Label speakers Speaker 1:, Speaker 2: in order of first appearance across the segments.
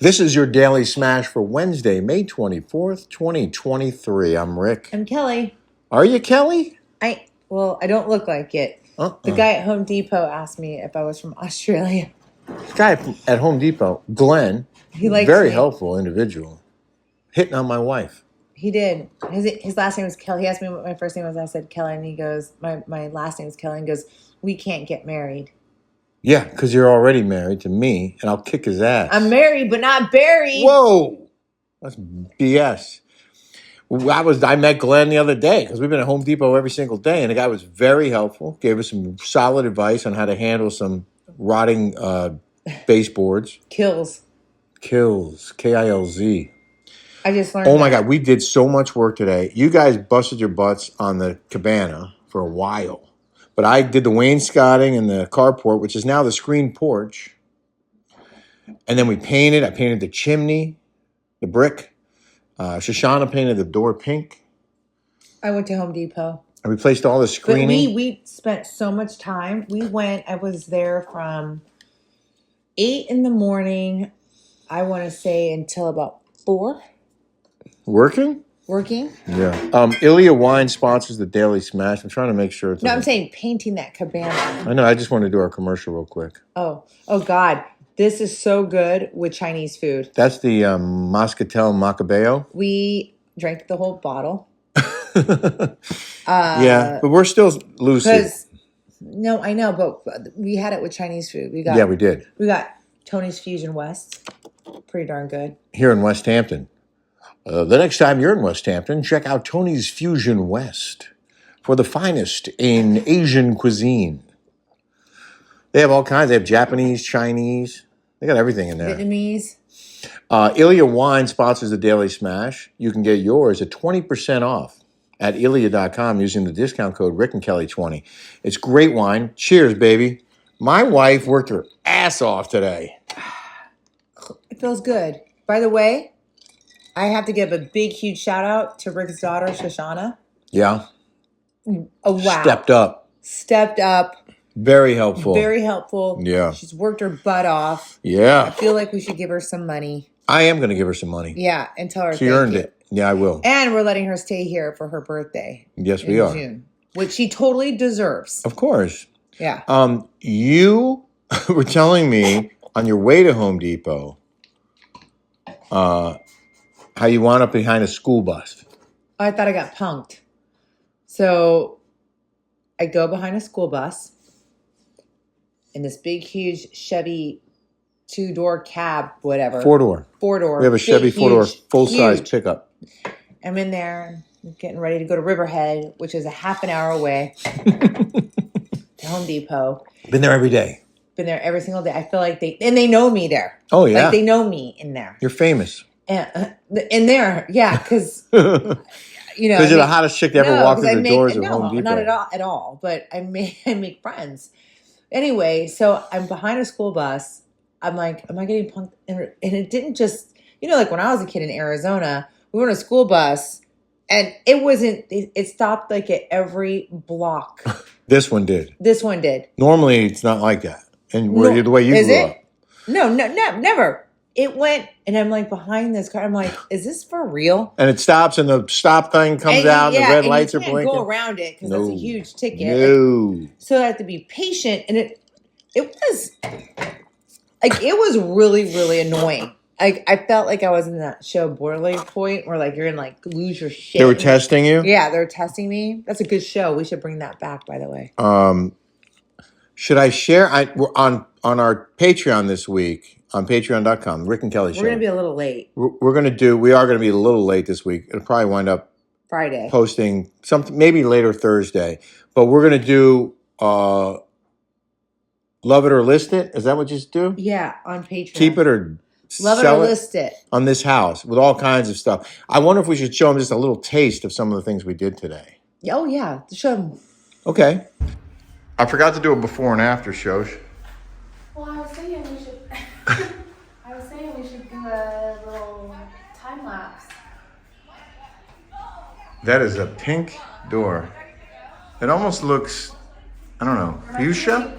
Speaker 1: This is your Daily Smash for Wednesday, May 24th, 2023. I'm Rick.
Speaker 2: I'm Kelly.
Speaker 1: Are you Kelly?
Speaker 2: I don't look like it. The guy at Home Depot asked me if I was from Australia.
Speaker 1: This guy at Home Depot, Glenn,
Speaker 2: He likes
Speaker 1: very
Speaker 2: me.
Speaker 1: helpful individual, hitting on my wife.
Speaker 2: He did. His last name was Kelly. He asked me what my first name was. I said Kelly, and he goes, my last name is Kelly, and he goes, we can't get married.
Speaker 1: Yeah, because you're already married to me, and I'll kick his ass.
Speaker 2: I'm married, but not buried.
Speaker 1: Whoa, that's BS. I met Glenn the other day because we've been at Home Depot every single day, and the guy was very helpful. Gave us some solid advice on how to handle some rotting baseboards.
Speaker 2: Kills.
Speaker 1: Kilz.
Speaker 2: I just learned.
Speaker 1: Oh my God, we did so much work today. You guys busted your butts on the Cabana for a while. But I did the wainscoting and the carport, which is now the screen porch. And then I painted the chimney, the brick. Shoshana painted the door pink.
Speaker 2: I went to Home Depot.
Speaker 1: I replaced all the screening.
Speaker 2: But we spent so much time. I was there from 8 in the morning, I want to say, until about 4.
Speaker 1: Working? Yeah. Ilya Wine sponsors the Daily Smash. I'm trying to make sure.
Speaker 2: I'm saying painting that cabana.
Speaker 1: I know. I just want to do our commercial real quick.
Speaker 2: Oh God. This is so good with Chinese food.
Speaker 1: That's the Moscatel Macabeo.
Speaker 2: We drank the whole bottle.
Speaker 1: Yeah, but we're still lucid.
Speaker 2: No, I know, but we had it with Chinese food.
Speaker 1: We did.
Speaker 2: We got Tony's Fusion West. Pretty darn good.
Speaker 1: Here in West Hampton. The next time you're in West Hampton, check out Tony's Fusion West for the finest in Asian cuisine. They have all kinds. They have Japanese, Chinese. They got everything in there.
Speaker 2: Vietnamese.
Speaker 1: Ilya Wine sponsors the Daily Smash. You can get yours at 20% off at Ilya.com using the discount code RickandKelly20. It's great wine. Cheers, baby. My wife worked her ass off today.
Speaker 2: It feels good. By the way, I have to give a big, huge shout out to Rick's daughter, Shoshana.
Speaker 1: Yeah.
Speaker 2: Oh, wow.
Speaker 1: Stepped up. Very helpful. Yeah.
Speaker 2: She's worked her butt off.
Speaker 1: Yeah.
Speaker 2: I feel like we should give her some money.
Speaker 1: I am going to give her some money.
Speaker 2: Yeah, and tell her
Speaker 1: she earned it. Yeah, I will.
Speaker 2: And we're letting her stay here for her birthday.
Speaker 1: Yes, we are.
Speaker 2: June, which she totally deserves.
Speaker 1: Of course.
Speaker 2: Yeah.
Speaker 1: You were telling me on your way to Home Depot how you wound up behind a school bus.
Speaker 2: I thought I got punked. So I go behind a school bus in this big, huge Chevy 2-door cab, whatever.
Speaker 1: 4-door. We have a Chevy 4-door full-size pickup.
Speaker 2: I'm in there getting ready to go to Riverhead, which is a half an hour away to Home Depot.
Speaker 1: Been there every day.
Speaker 2: Been there every single day. I feel like they know me there.
Speaker 1: Oh, yeah.
Speaker 2: Like they know me in there.
Speaker 1: You're famous.
Speaker 2: In there, yeah, because
Speaker 1: because you're the hottest chick to ever walk through the doors of Home Depot.
Speaker 2: Not at all. But I make friends. Anyway, so I'm behind a school bus. I'm like, am I getting punked? And it didn't just, like when I was a kid in Arizona, we were on a school bus, and it wasn't. It stopped like at every block.
Speaker 1: This one did.
Speaker 2: Normally,
Speaker 1: it's not like that. And the way you grew up.
Speaker 2: No, never. It went, and I'm like behind this car. I'm like, is this for real?
Speaker 1: And it stops, and the stop thing comes out, and the red lights are blinking. You
Speaker 2: can't go around it because that's a huge ticket.
Speaker 1: No.
Speaker 2: So I have to be patient, and it was really, really annoying. I felt like I was in that show Boiling Point where like you're in like lose your shit.
Speaker 1: They were testing you?
Speaker 2: Yeah, they're testing me. That's a good show. We should bring that back, by the way.
Speaker 1: Should I share? We're on our Patreon this week. On patreon.com, Rick and Kelly Show.
Speaker 2: We're going to be a little late.
Speaker 1: We are going to be a little late this week. It'll probably wind up
Speaker 2: Friday.
Speaker 1: Posting something, maybe later Thursday. But we're going to do Love It or List It. Is that what you do?
Speaker 2: Yeah, on Patreon.
Speaker 1: Keep it or
Speaker 2: Love it or list it.
Speaker 1: On this house with all kinds of stuff. I wonder if we should show them just a little taste of some of the things we did today.
Speaker 2: Oh, yeah. Show them.
Speaker 1: Okay. I forgot to do a before and after show.
Speaker 3: Well, I was saying we should do a little time lapse.
Speaker 1: That is a pink door. It almost looks, I don't know, fuchsia?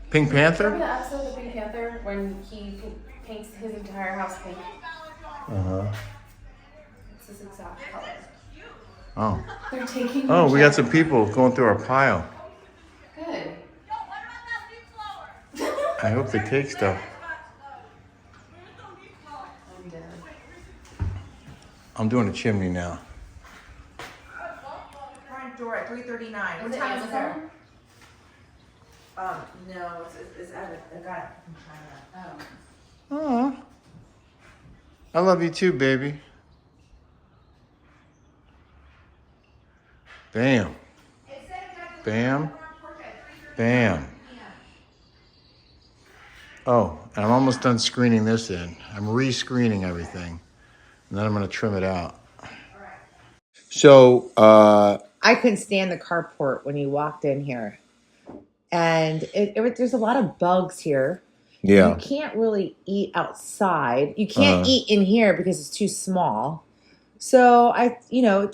Speaker 1: Pink
Speaker 3: Remember
Speaker 1: Panther?
Speaker 3: the episode of the Pink Panther when he paints his entire house pink?
Speaker 1: Uh-huh.
Speaker 3: It's this exact color.
Speaker 1: Oh.
Speaker 3: They're taking.
Speaker 1: Oh, we got some people going through our pile.
Speaker 3: Good.
Speaker 1: I hope they take stuff.
Speaker 3: I'm dead.
Speaker 1: I'm doing a chimney now.
Speaker 2: Front door at 3:39. What
Speaker 3: Is it
Speaker 2: time is there?
Speaker 3: Amazon?
Speaker 2: No, it's I got it from China.
Speaker 3: Oh.
Speaker 1: Oh. I love you too, baby. Bam. Bam. Bam. Oh, and I'm almost done screening this in. I'm re-screening everything. And then I'm going to trim it out. So,
Speaker 2: I couldn't stand the carport when you walked in here. And there's a lot of bugs here.
Speaker 1: yeah.
Speaker 2: You can't really eat outside. You can't eat in here because it's too small. So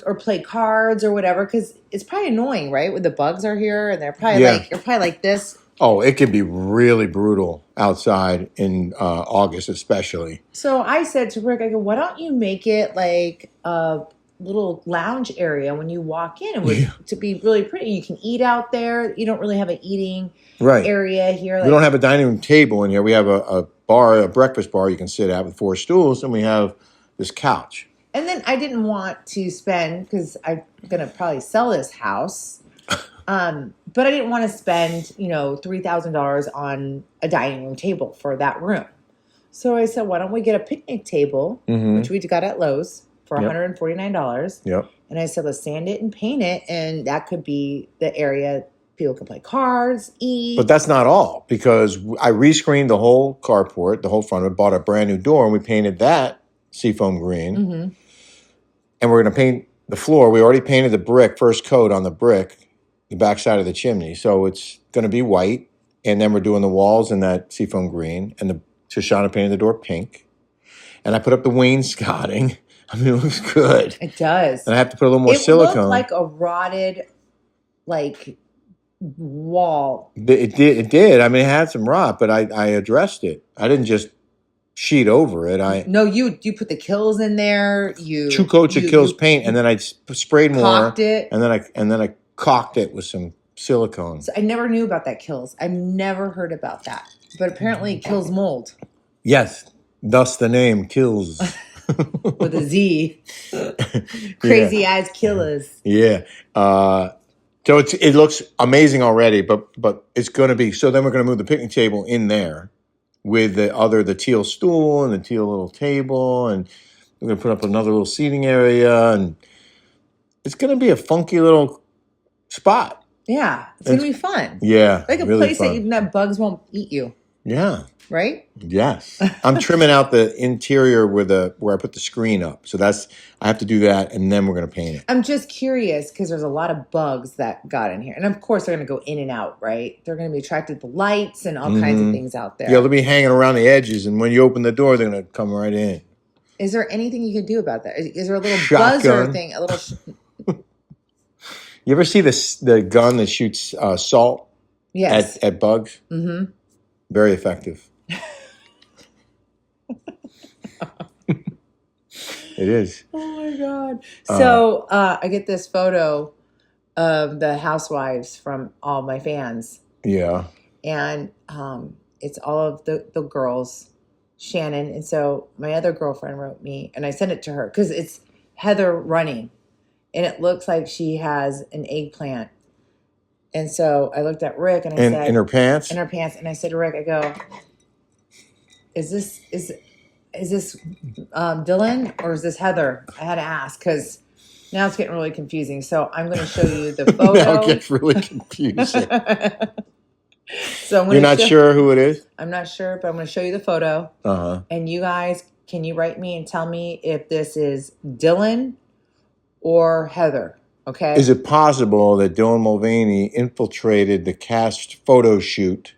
Speaker 2: or play cards or whatever, because it's probably annoying, right? When the bugs are here and they're probably you're probably like this.
Speaker 1: Oh, it can be really brutal outside in August, especially.
Speaker 2: So I said to Rick, I go, why don't you make it like a little lounge area when you walk in? It would to be really pretty. You can eat out there. You don't really have an eating area here.
Speaker 1: We don't have a dining room table in here. We have a bar, a breakfast bar you can sit at with 4 stools, and we have this couch.
Speaker 2: And then I didn't want to spend, because I'm going to probably sell this house, but I didn't want to spend, $3,000 on a dining room table for that room. So I said, why don't we get a picnic table, which we got at Lowe's for $149.
Speaker 1: Yep.
Speaker 2: And I said, let's sand it and paint it, and that could be the area people can play cards, eat.
Speaker 1: But that's not all, because I rescreened the whole carport, the whole front of it, bought a brand new door, and we painted that seafoam green.
Speaker 2: Mm-hmm.
Speaker 1: And we're going to paint the floor. We already painted the brick, first coat on the brick, the backside of the chimney. So it's going to be white. And then we're doing the walls in that seafoam green. And Shoshana painted the door pink. And I put up the wainscoting. I mean, it looks good.
Speaker 2: It does.
Speaker 1: And I have to put a little more silicone.
Speaker 2: It looked like a rotted, wall.
Speaker 1: It did. I mean, it had some rot, but I addressed it. I didn't just sheet over it.
Speaker 2: No, you put the Kills in there.
Speaker 1: 2 coats of Kills paint, and then I sprayed more.
Speaker 2: Caulked it.
Speaker 1: And then I caulked it with some silicone.
Speaker 2: So I never knew about that Kills. I've never heard about that. But apparently it kills mold.
Speaker 1: Yes. Thus the name Kills.
Speaker 2: With a Z. Crazy eyes killers.
Speaker 1: Yeah. So it looks amazing already, but it's going to be. So then we're going to move the picnic table in there with the teal stool and the teal little table, and we're going to put up another little seating area, and it's going to be a funky little spot.
Speaker 2: Yeah, it's going to be fun.
Speaker 1: Yeah,
Speaker 2: like a
Speaker 1: really
Speaker 2: place
Speaker 1: fun.
Speaker 2: that even that bugs won't eat you.
Speaker 1: Yeah.
Speaker 2: Right?
Speaker 1: Yes. I'm trimming out the interior where I put the screen up. So I have to do that, and then we're going to paint it.
Speaker 2: I'm just curious because there's a lot of bugs that got in here. And of course, they're going to go in and out, right? They're going to be attracted to lights and all kinds of things out there.
Speaker 1: Yeah, they'll be hanging around the edges, and when you open the door, they're going to come right in.
Speaker 2: Is there anything you can do about that? Is there a little
Speaker 1: Shotgun.
Speaker 2: buzzer thing? A little.
Speaker 1: You ever see the gun that shoots salt?
Speaker 2: Yes.
Speaker 1: At bugs?
Speaker 2: Mm-hmm.
Speaker 1: Very effective. It is.
Speaker 2: Oh my God. So I get this photo of the Housewives from all my fans.
Speaker 1: Yeah.
Speaker 2: And it's all of the girls, Shannon. And so my other girlfriend wrote me, and I sent it to her because it's Heather running. And it looks like she has an eggplant. And so I looked at Rick and I said...
Speaker 1: In her pants?
Speaker 2: In her pants. And I said to Rick, I go, is this Dylan or is this Heather? I had to ask because now it's getting really confusing. So I'm going to show you the photo.
Speaker 1: Now it gets really confusing.
Speaker 2: So
Speaker 1: You're not sure who it is?
Speaker 2: I'm not sure, but I'm going to show you the photo.
Speaker 1: Uh-huh.
Speaker 2: And you guys, can you write me and tell me if this is Dylan or Heather? Okay.
Speaker 1: Is it possible that Dylan Mulvaney infiltrated the cast photo shoot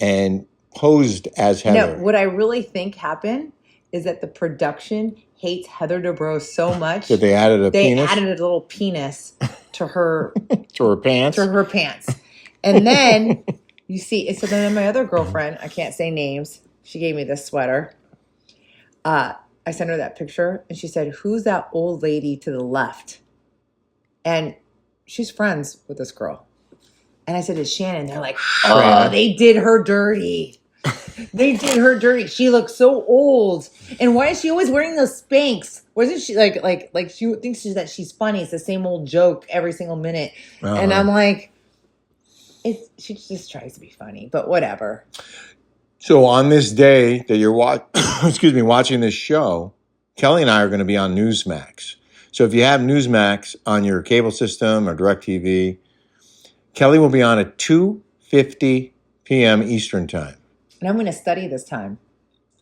Speaker 1: and posed as Heather?
Speaker 2: No, what I really think happened is that the production hates Heather Dubrow so much
Speaker 1: that they added a penis?
Speaker 2: They added a little penis to her
Speaker 1: to her pants?
Speaker 2: To her pants. And then You see, so then my other girlfriend, I can't say names, she gave me this sweater. I sent her that picture and she said, "Who's that old lady to the left?" And she's friends with this girl. And I said, "It's Shannon." They're like, "Oh, they did her dirty. They did her dirty. She looks so old. And why is she always wearing those Spanx? Wasn't she like she thinks that she's funny? It's the same old joke every single minute." And I'm like, she just tries to be funny, but whatever.
Speaker 1: So on this day that you're watching this show, Kelly and I are going to be on NewsMax. So if you have NewsMax on your cable system or DirecTV, Kelly will be on at 2:50 p.m. Eastern time.
Speaker 2: And I'm going to study this time.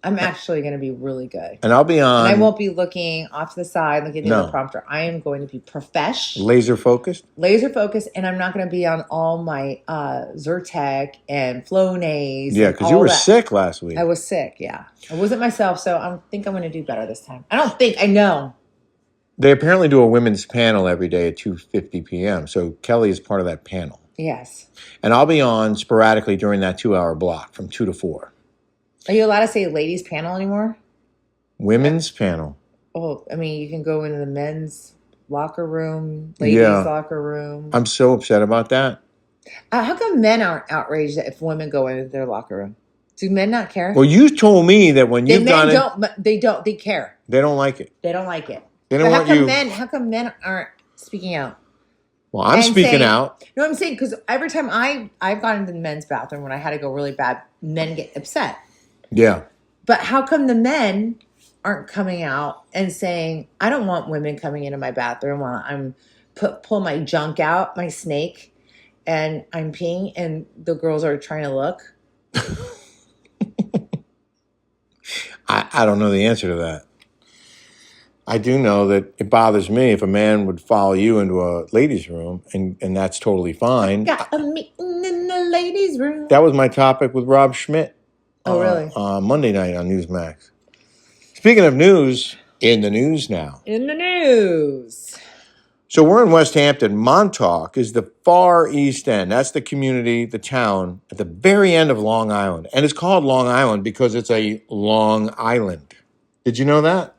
Speaker 2: I'm actually going to be really good.
Speaker 1: And I'll be on.
Speaker 2: And I won't be looking off to the side, looking at the prompter. I am going to be professional.
Speaker 1: Laser focused?
Speaker 2: Laser focused. And I'm not going to be on all my Zyrtec and Flonase.
Speaker 1: Yeah, because you were sick last week.
Speaker 2: I was sick, yeah. I wasn't myself, so I think I'm going to do better this time. I know. They
Speaker 1: apparently do a women's panel every day at 2:50 p.m. So Kelly is part of that panel.
Speaker 2: Yes.
Speaker 1: And I'll be on sporadically during that 2-hour block from 2 to 4.
Speaker 2: Are you allowed to say ladies panel anymore?
Speaker 1: Women's panel.
Speaker 2: Oh, I mean, you can go into the men's locker room, ladies' locker room.
Speaker 1: I'm so upset about that.
Speaker 2: How come men aren't outraged if women go into their locker room? Do men not care?
Speaker 1: Well, you told me that when you've done it...
Speaker 2: They care.
Speaker 1: They don't like it.
Speaker 2: They don't like it.
Speaker 1: They don't want you...
Speaker 2: How come men aren't speaking out?
Speaker 1: Well, I'm speaking out.
Speaker 2: No, I'm saying because every time I've gone into the men's bathroom when I had to go really bad, men get upset.
Speaker 1: Yeah.
Speaker 2: But how come the men aren't coming out and saying, "I don't want women coming into my bathroom while I'm pull my junk out, my snake, and I'm peeing, and the girls are trying to look"?
Speaker 1: I don't know the answer to that. I do know that it bothers me if a man would follow you into a ladies' room, and that's totally fine.
Speaker 2: Got a meeting in the ladies' room.
Speaker 1: That was my topic with Rob Schmidt.
Speaker 2: Oh, really?
Speaker 1: Monday night on NewsMax. Speaking of news, in the news now.
Speaker 2: In the news.
Speaker 1: So we're in West Hampton. Montauk is the far east end. That's the community, the town, at the very end of Long Island. And it's called Long Island because it's a long island. Did you know that?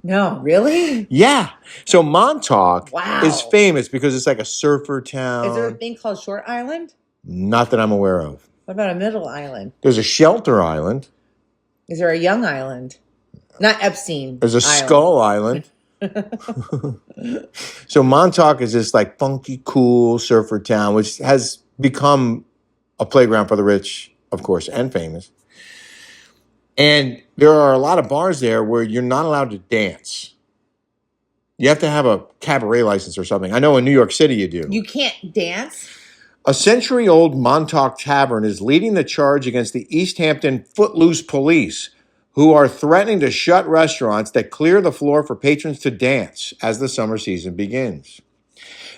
Speaker 2: No, really?
Speaker 1: Yeah. So Montauk
Speaker 2: Wow.
Speaker 1: is famous because it's like a surfer town.
Speaker 2: Is there a thing called Short Island?
Speaker 1: Not that I'm aware of.
Speaker 2: What about a middle island?
Speaker 1: There's a shelter island.
Speaker 2: Is there a young island? Not Epstein.
Speaker 1: There's a skull island. So Montauk is this like funky, cool surfer town, which has become a playground for the rich, of course, and famous. And there are a lot of bars there where you're not allowed to dance. You have to have a cabaret license or something. I know in New York City you do.
Speaker 2: You can't dance?
Speaker 1: A century-old Montauk Tavern is leading the charge against the East Hampton Footloose Police, who are threatening to shut restaurants that clear the floor for patrons to dance as the summer season begins.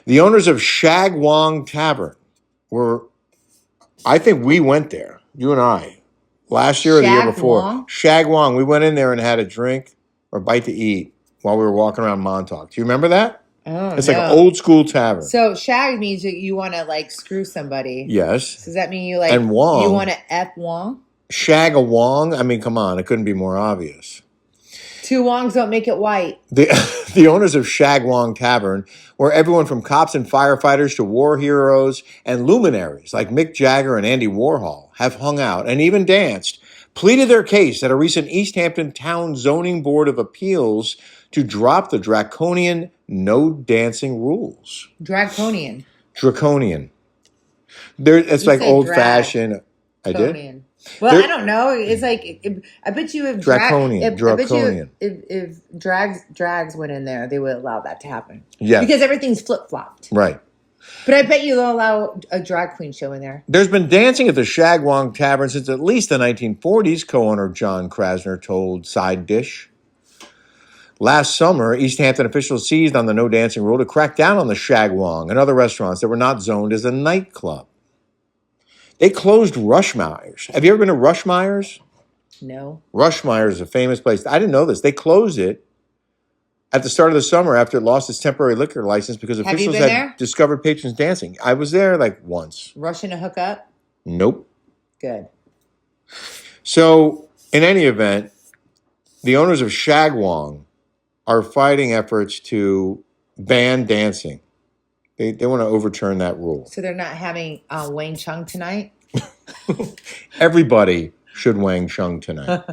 Speaker 1: The owners of Shag Wong Tavern I think we went there, you and I, last year or the year before. Shag Wong. We went in there and had a drink or bite to eat while we were walking around Montauk. Do you remember that?
Speaker 2: Oh,
Speaker 1: it's like an old school tavern.
Speaker 2: So shag means you want to like screw somebody.
Speaker 1: Yes.
Speaker 2: Does that mean you like
Speaker 1: and Wong?
Speaker 2: You want to F Wong?
Speaker 1: Shag a Wong? I mean, come on, it couldn't be more obvious.
Speaker 2: Two Wongs don't make it white.
Speaker 1: The owners of Shag Wong Tavern, where everyone from cops and firefighters to war heroes and luminaries like Mick Jagger and Andy Warhol have hung out and even danced, pleaded their case at a recent East Hampton Town Zoning Board of Appeals to drop the draconian no dancing rules.
Speaker 2: Draconian.
Speaker 1: It's like old fashioned. I did.
Speaker 2: Well, I don't know. It's like I bet you if
Speaker 1: draconian.
Speaker 2: I bet you if drags went in there, they would allow that to happen.
Speaker 1: Yeah,
Speaker 2: because everything's flip flopped.
Speaker 1: Right.
Speaker 2: But I bet you they'll allow a drag queen show in there.
Speaker 1: There's been dancing at the Shag Wong Tavern since at least the 1940s, co-owner John Krasner told Side Dish. Last summer, East Hampton officials seized on the no dancing rule to crack down on the Shag Wong and other restaurants that were not zoned as a nightclub. They closed Rushmeyer's. Have you ever been to Rushmeyer's?
Speaker 2: No.
Speaker 1: Rushmeyer's is a famous place. I didn't know this. They closed it at the start of the summer after it lost its temporary liquor license because
Speaker 2: Have you
Speaker 1: officials
Speaker 2: been
Speaker 1: had
Speaker 2: there?
Speaker 1: discovered patrons dancing. I was there like once.
Speaker 2: Rushing to hook up?
Speaker 1: Nope.
Speaker 2: Good.
Speaker 1: So, in any event, the owners of Shagwong are fighting efforts to ban dancing. They want to overturn that rule.
Speaker 2: So they're not having Wang Chung tonight?
Speaker 1: Everybody should Wang Chung tonight.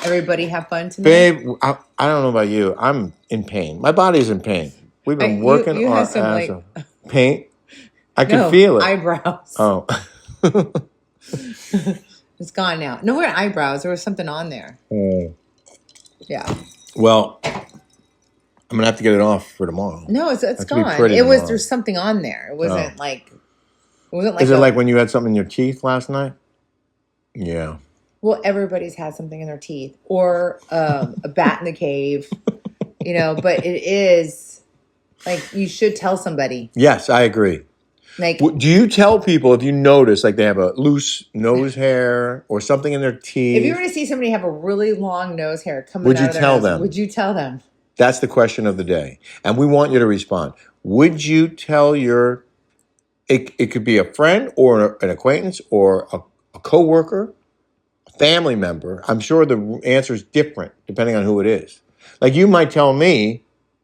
Speaker 2: Everybody have fun tonight?
Speaker 1: Babe, I don't know about you. I'm in pain. My body's in pain. We've been working
Speaker 2: you
Speaker 1: our
Speaker 2: have some,
Speaker 1: ass
Speaker 2: like-
Speaker 1: off. Pain? I can
Speaker 2: No,
Speaker 1: feel it.
Speaker 2: eyebrows.
Speaker 1: Oh.
Speaker 2: It's gone now. No, we're eyebrows. There was something on there. Yeah.
Speaker 1: Well, I'm gonna have to get it off for tomorrow.
Speaker 2: No, it's
Speaker 1: Have to be
Speaker 2: gone.
Speaker 1: pretty
Speaker 2: It was
Speaker 1: tomorrow.
Speaker 2: there's something on there. It wasn't like
Speaker 1: Is it like when you had something in your teeth last night? Yeah.
Speaker 2: well, everybody's had something in their teeth or a bat in the cave, but it is like you should tell somebody.
Speaker 1: Yes, I agree.
Speaker 2: Like,
Speaker 1: Do you tell people if you notice like they have a loose nose hair or something in their teeth?
Speaker 2: if you were to see somebody have a really long nose hair coming
Speaker 1: Would
Speaker 2: out
Speaker 1: you
Speaker 2: of their
Speaker 1: tell
Speaker 2: nose,
Speaker 1: them?
Speaker 2: would you tell them?
Speaker 1: That's the question of the day. And we want you to respond. Would you tell it could be a friend or an acquaintance or a coworker, a family member. I'm sure the answer is different depending on who it is. Like you might tell me,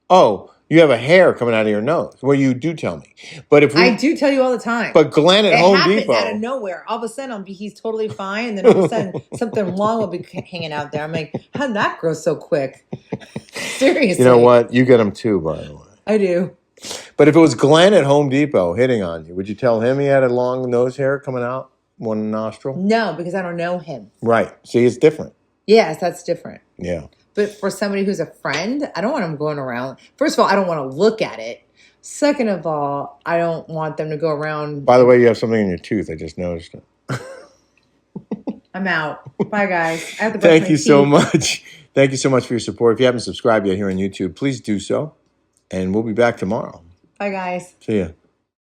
Speaker 1: oh, you have a hair coming out of your nose. Well, you do tell me. But if
Speaker 2: I do tell you all the time.
Speaker 1: But Glenn at
Speaker 2: it
Speaker 1: Home
Speaker 2: happens
Speaker 1: Depot.
Speaker 2: out of nowhere. All of a sudden, he's totally fine, and then all of a sudden, something long will be hanging out there. I'm like, how'd that grow so quick? Seriously.
Speaker 1: You know what? You get them too, by the way.
Speaker 2: I do.
Speaker 1: But if it was Glenn at Home Depot hitting on you, would you tell him he had a long nose hair coming out one nostril?
Speaker 2: No, because I don't know him.
Speaker 1: Right. See, it's different.
Speaker 2: Yes, that's different.
Speaker 1: Yeah.
Speaker 2: But for somebody who's a friend, I don't want them going around. First of all, I don't want to look at it. Second of all, I don't want them to go around.
Speaker 1: By the way, you have something in your tooth. I just noticed it.
Speaker 2: I'm out. Bye, guys. I have to brush
Speaker 1: Thank
Speaker 2: my
Speaker 1: you so
Speaker 2: teeth.
Speaker 1: much. Thank you so much for your support. If you haven't subscribed yet here on YouTube, please do so. And we'll be back tomorrow.
Speaker 2: Bye, guys.
Speaker 1: See ya.